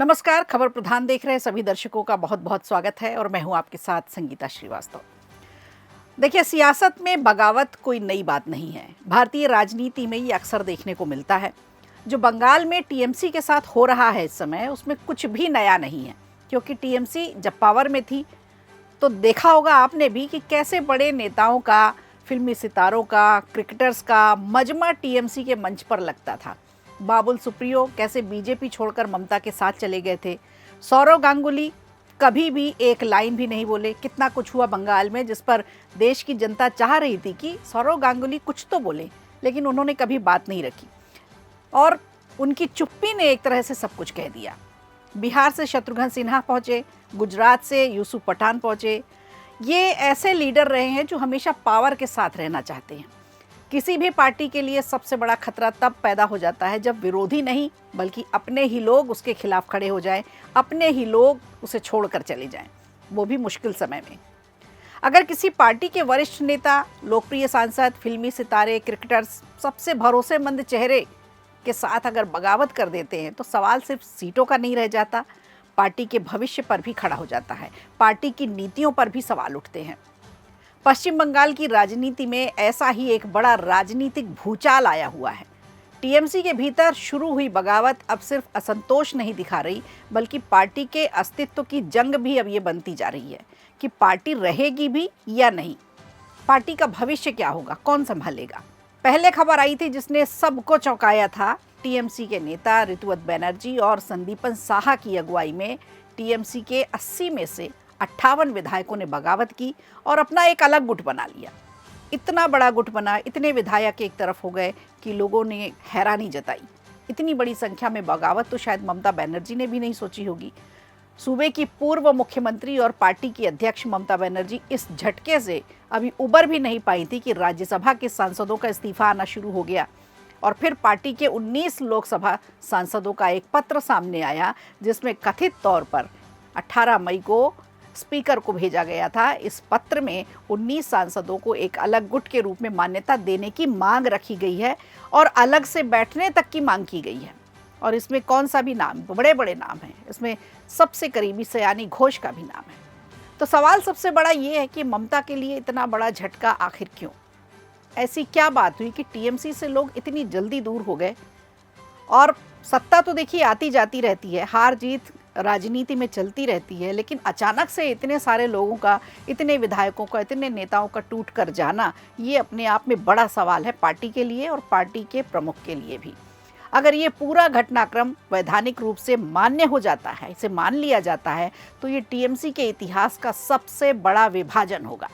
नमस्कार। खबर प्रधान देख रहे सभी दर्शकों का बहुत बहुत स्वागत है और मैं हूं आपके साथ संगीता श्रीवास्तव। देखिए, सियासत में बगावत कोई नई बात नहीं है। भारतीय राजनीति में ये अक्सर देखने को मिलता है। जो बंगाल में टीएमसी के साथ हो रहा है इस समय, उसमें कुछ भी नया नहीं है, क्योंकि टीएमसी जब पावर में थी तो देखा होगा आपने भी कि कैसे बड़े नेताओं का, फिल्मी सितारों का, क्रिकेटर्स का मजमा टीएमसी के मंच पर लगता था। बाबुल सुप्रियो कैसे बीजेपी छोड़कर ममता के साथ चले गए थे। सौरव गांगुली कभी भी एक लाइन भी नहीं बोले। कितना कुछ हुआ बंगाल में जिस पर देश की जनता चाह रही थी कि सौरव गांगुली कुछ तो बोले, लेकिन उन्होंने कभी बात नहीं रखी और उनकी चुप्पी ने एक तरह से सब कुछ कह दिया। बिहार से शत्रुघ्न सिन्हा पहुंचे, गुजरात से यूसुफ पठान पहुंचे। ये ऐसे लीडर रहे हैं जो हमेशा पावर के साथ रहना चाहते हैं। किसी भी पार्टी के लिए सबसे बड़ा खतरा तब पैदा हो जाता है जब विरोधी नहीं बल्कि अपने ही लोग उसके खिलाफ खड़े हो जाएं, अपने ही लोग उसे छोड़कर चले जाएं, वो भी मुश्किल समय में। अगर किसी पार्टी के वरिष्ठ नेता, लोकप्रिय सांसद, फिल्मी सितारे, क्रिकेटर्स, सबसे भरोसेमंद चेहरे के साथ अगर बगावत कर देते हैं तो सवाल सिर्फ सीटों का नहीं रह जाता, पार्टी के भविष्य पर भी खड़ा हो जाता है। पार्टी की नीतियों पर भी सवाल उठते हैं। पश्चिम बंगाल की राजनीति में ऐसा ही एक बड़ा राजनीतिक भूचाल आया हुआ है। टीएमसी के भीतर शुरू हुई बगावत अब सिर्फ असंतोष नहीं दिखा रही, बल्कि पार्टी के अस्तित्व की जंग भी अब ये बनती जा रही है कि पार्टी रहेगी भी या नहीं, पार्टी का भविष्य क्या होगा, कौन संभालेगा। पहले खबर आई थी जिसने सबको चौंकाया था। टीएमसी के नेता ऋतुवत बनर्जी और संदीपन साहा की अगुवाई में टीएमसी के 80 में से 58 विधायकों ने बगावत की और अपना एक अलग गुट बना लिया। इतना बड़ा गुट बना, इतने विधायक एक तरफ हो गए कि लोगों ने हैरानी जताई। इतनी बड़ी संख्या में बगावत तो शायद ममता बनर्जी ने भी नहीं सोची होगी। सूबे की पूर्व मुख्यमंत्री और पार्टी की अध्यक्ष ममता बनर्जी इस झटके से अभी उबर भी नहीं पाई थी कि राज्यसभा के सांसदों का इस्तीफा आना शुरू हो गया और फिर पार्टी के 19 लोकसभा सांसदों का एक पत्र सामने आया जिसमें कथित तौर पर 18 मई को स्पीकर को भेजा गया था। इस पत्र में 19 सांसदों को एक अलग गुट के रूप में मान्यता देने की मांग रखी गई है और अलग से बैठने तक की मांग की गई है। और इसमें कौन सा भी नाम, बड़े बड़े नाम हैं, इसमें सबसे करीबी सयानी घोष का भी नाम है। तो सवाल सबसे बड़ा ये है कि ममता के लिए इतना बड़ा झटका आखिर क्यों? ऐसी क्या बात हुई कि टीएमसी से लोग इतनी जल्दी दूर हो गए? और सत्ता तो देखिए आती जाती रहती है, हार जीत राजनीति में चलती रहती है, लेकिन अचानक से इतने सारे लोगों का, इतने विधायकों का, इतने नेताओं का टूट कर जाना, ये अपने आप में बड़ा सवाल है पार्टी के लिए और पार्टी के प्रमुख के लिए भी। अगर ये पूरा घटनाक्रम वैधानिक रूप से मान्य हो जाता है, इसे मान लिया जाता है, तो ये टीएमसी के इतिहास का सबसे बड़ा विभाजन होगा।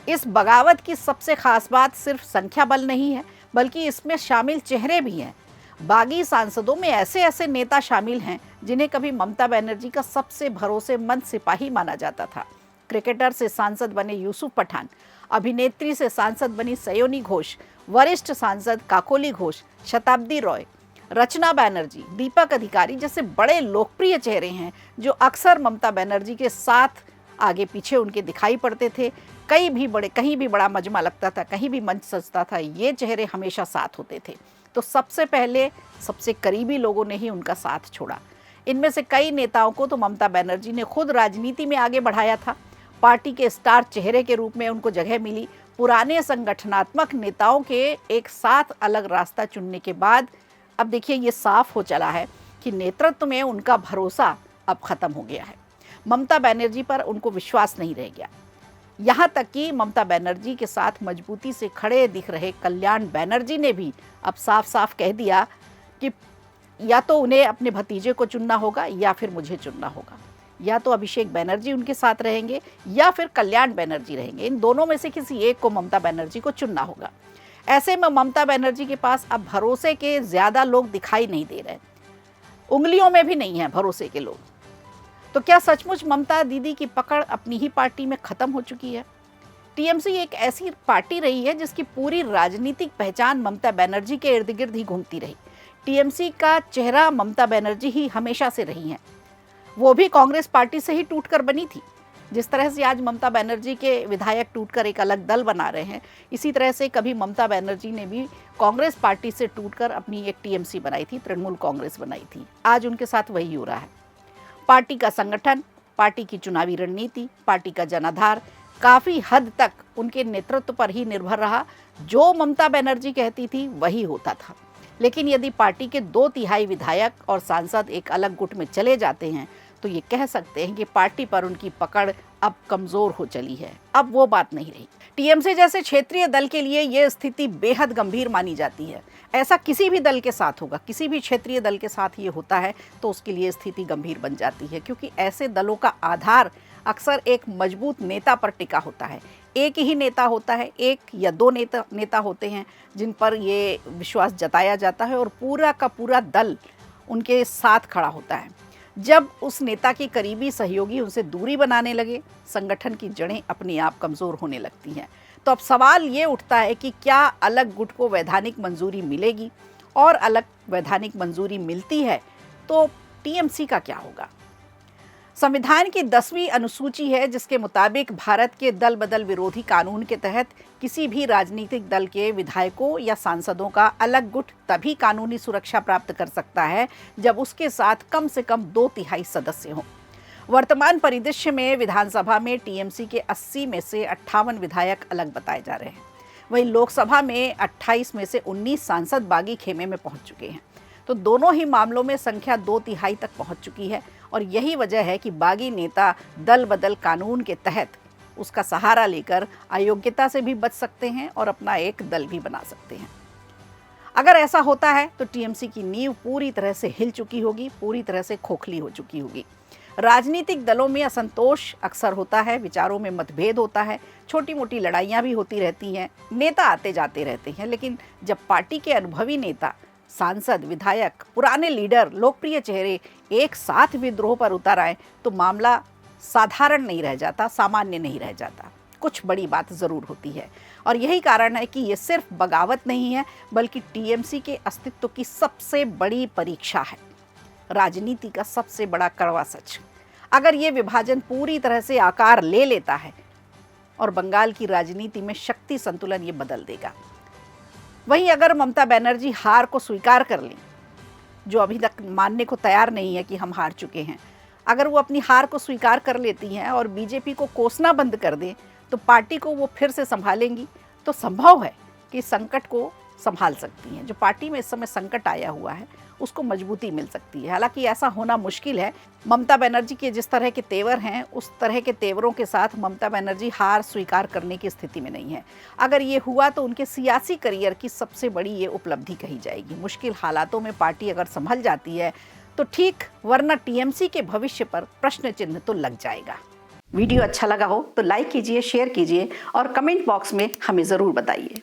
इस बगावत की सबसे खास बात सिर्फ संख्या बल नहीं है, बल्कि इसमें शामिल चेहरे भी हैं। बागी सांसदों में ऐसे ऐसे नेता शामिल हैं जिन्हें कभी ममता बनर्जी का सबसे भरोसेमंद सिपाही माना जाता था। क्रिकेटर से सांसद बने यूसुफ पठान, अभिनेत्री से सांसद बनी सयोनी घोष, वरिष्ठ सांसद काकोली घोष, शताब्दी रॉय, रचना बनर्जी, दीपक अधिकारी जैसे बड़े लोकप्रिय चेहरे हैं जो अक्सर ममता बनर्जी के साथ आगे पीछे उनके दिखाई पड़ते थे। कहीं भी बड़ा मजमा लगता था, कहीं भी मंच सजता था, ये चेहरे हमेशा साथ होते थे। तो सबसे पहले सबसे करीबी लोगों ने ही उनका साथ छोड़ा। इनमें से कई नेताओं को तो ममता बनर्जी ने खुद राजनीति में आगे बढ़ाया था। पार्टी के स्टार चेहरे के रूप में उनको जगह मिली। पुराने संगठनात्मक नेताओं के एक साथ अलग रास्ता चुनने के बाद अब देखिए ये साफ हो चला है कि नेतृत्व में उनका भरोसा अब खत्म हो गया है। ममता बनर्जी पर उनको विश्वास नहीं रह गया। यहाँ तक कि ममता बनर्जी के साथ मजबूती से खड़े दिख रहे कल्याण बनर्जी ने भी अब साफ साफ कह दिया कि या तो उन्हें अपने भतीजे को चुनना होगा या फिर मुझे चुनना होगा। या तो अभिषेक बनर्जी उनके साथ रहेंगे या फिर कल्याण बनर्जी रहेंगे। इन दोनों में से किसी एक को ममता बनर्जी को चुनना होगा। ऐसे में ममता बनर्जी के पास अब भरोसे के ज़्यादा लोग दिखाई नहीं दे रहे, उंगलियों में भी नहीं है भरोसे के लोग। तो क्या सचमुच ममता दीदी की पकड़ अपनी ही पार्टी में खत्म हो चुकी है? टीएमसी एक ऐसी पार्टी रही है जिसकी पूरी राजनीतिक पहचान ममता बनर्जी के इर्द गिर्द ही घूमती रही। टीएमसी का चेहरा ममता बनर्जी ही हमेशा से रही हैं। वो भी कांग्रेस पार्टी से ही टूटकर बनी थी। जिस तरह से आज ममता बनर्जी के विधायक टूटकर एक अलग दल बना रहे हैं, इसी तरह से कभी ममता बनर्जी ने भी कांग्रेस पार्टी से टूटकर अपनी एक टीएमसी बनाई थी, तृणमूल कांग्रेस बनाई थी। आज उनके साथ वही हो रहा है। पार्टी का संगठन, पार्टी की चुनावी रणनीति, पार्टी का जनाधार काफ़ी हद तक उनके नेतृत्व पर ही निर्भर रहा। जो ममता बनर्जी कहती थी वही होता था। लेकिन यदि पार्टी के 2/3 विधायक और सांसद एक अलग गुट में चले जाते हैं तो ये कह सकते हैं कि पार्टी पर उनकी पकड़ अब कमज़ोर हो चली है। अब वो बात नहीं रही। टीएमसी जैसे क्षेत्रीय दल के लिए ये स्थिति बेहद गंभीर मानी जाती है। ऐसा किसी भी दल के साथ होगा, किसी भी क्षेत्रीय दल के साथ ये होता है तो उसके लिए स्थिति गंभीर बन जाती है, क्योंकि ऐसे दलों का आधार अक्सर एक मजबूत नेता पर टिका होता है। एक ही नेता होता है, एक या दो नेता होते हैं जिन पर ये विश्वास जताया जाता है और पूरा का पूरा दल उनके साथ खड़ा होता है। जब उस नेता के करीबी सहयोगी उनसे दूरी बनाने लगे, संगठन की जड़ें अपने आप कमज़ोर होने लगती हैं। तो अब सवाल ये उठता है कि क्या अलग गुट को वैधानिक मंजूरी मिलेगी, और अलग वैधानिक मंजूरी मिलती है तो टीएमसी का क्या होगा। संविधान की 10वीं अनुसूची है जिसके मुताबिक भारत के दल बदल विरोधी कानून के तहत किसी भी राजनीतिक दल के विधायकों या सांसदों का अलग गुट तभी कानूनी सुरक्षा प्राप्त कर सकता है जब उसके साथ कम से कम 2/3 सदस्य हों। वर्तमान परिदृश्य में विधानसभा में टीएमसी के 80 में से 58 विधायक अलग बताए जा रहे हैं। वहीं लोकसभा में 28 में से 19 सांसद बागी खेमे में पहुंच चुके हैं। तो दोनों ही मामलों में संख्या 2/3 तक पहुंच चुकी है और यही वजह है कि बागी नेता दल बदल कानून के तहत उसका सहारा लेकर अयोग्यता से भी बच सकते हैं और अपना एक दल भी बना सकते हैं। अगर ऐसा होता है तो टीएमसी की नींव पूरी तरह से हिल चुकी होगी, पूरी तरह से खोखली हो चुकी होगी। राजनीतिक दलों में असंतोष अक्सर होता है, विचारों में मतभेद होता है, छोटी मोटी लड़ाइयाँ भी होती रहती हैं, नेता आते जाते रहते हैं। लेकिन जब पार्टी के अनुभवी नेता, सांसद, विधायक, पुराने लीडर, लोकप्रिय चेहरे एक साथ विद्रोह पर उतर आए तो मामला साधारण नहीं रह जाता, सामान्य नहीं रह जाता, कुछ बड़ी बात ज़रूर होती है। और यही कारण है कि ये सिर्फ बगावत नहीं है बल्कि टीएमसी के अस्तित्व की सबसे बड़ी परीक्षा है, राजनीति का सबसे बड़ा कड़वा सच। अगर ये विभाजन पूरी तरह से आकार ले लेता है और बंगाल की राजनीति में शक्ति संतुलन ये बदल देगा। वहीं अगर ममता बनर्जी हार को स्वीकार कर लें, जो अभी तक मानने को तैयार नहीं है कि हम हार चुके हैं, अगर वो अपनी हार को स्वीकार कर लेती हैं और बीजेपी को कोसना बंद कर दें तो पार्टी को वो फिर से संभालेंगी, तो संभव है कि संकट को संभाल सकती हैं। जो पार्टी में इस समय संकट आया हुआ है उसको मजबूती मिल सकती है। हालांकि ऐसा होना मुश्किल है। ममता बनर्जी के जिस तरह के तेवर हैं उस तरह के तेवरों के साथ ममता बनर्जी हार स्वीकार करने की स्थिति में नहीं है। अगर ये हुआ तो उनके सियासी करियर की सबसे बड़ी ये उपलब्धि कही जाएगी। मुश्किल हालातों में पार्टी अगर संभल जाती है तो ठीक, वरना टीएमसी के भविष्य पर प्रश्न चिन्ह तो लग जाएगा। वीडियो अच्छा लगा हो तो लाइक कीजिए, शेयर कीजिए और कमेंट बॉक्स में हमें ज़रूर बताइए।